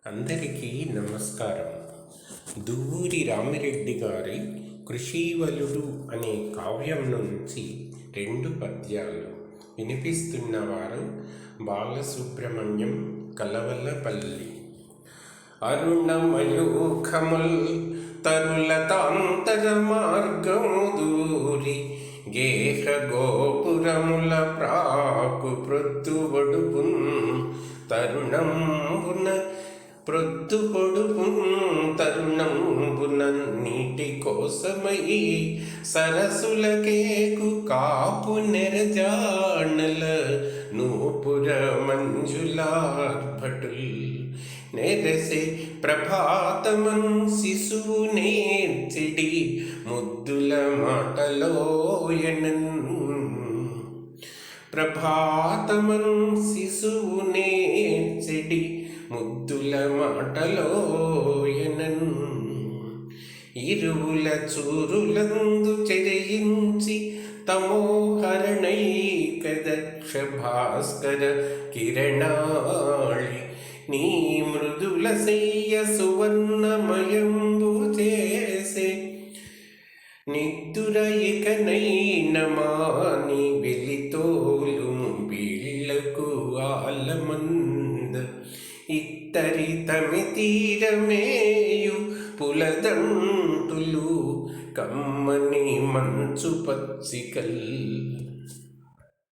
అందరికీ నమస్కారం. దువ్వూరి రామిరెడ్డి గారి కృషీవలుడు అనే కావ్యం నుంచి 2 పద్యాలు వినిపిస్తున్నవారు బాలసుబ్రహ్మణ్యం, కలవలపల్లి. అరుణమయూఖముల్ తరులతాంతర మార్గము దూరి గేహ గోపురముల ప్రాకు ప్రొద్దువడుపున్ తరుణంబున తరుణంబున నీటి కోసమై సరసులకేకు కాపు నెరజానల నూపుర మంజులార్భటుల్ నెరసే ప్రభాతమన్ శిశువు నేర్చిడి ముద్దుల మాటలోయనన్. ప్రభాతమన్ శిశువు నేర్చిడి ముద్దుల మాటలోయనన్. ఇరువుల చూరులందు చెరయించి తమోహరణైకదక్ష భాస్కర కిరణాళి నీ మృదుల శయ్య సువర్ణమయంబు చేసే నిద్దుర ఇకనైన మాని వెలితోలు వీళ్లకు ఆలమంద ఇత్తరి తమి తీరమేయు పులదంటులు కమ్మని మంచు పచ్చికల్.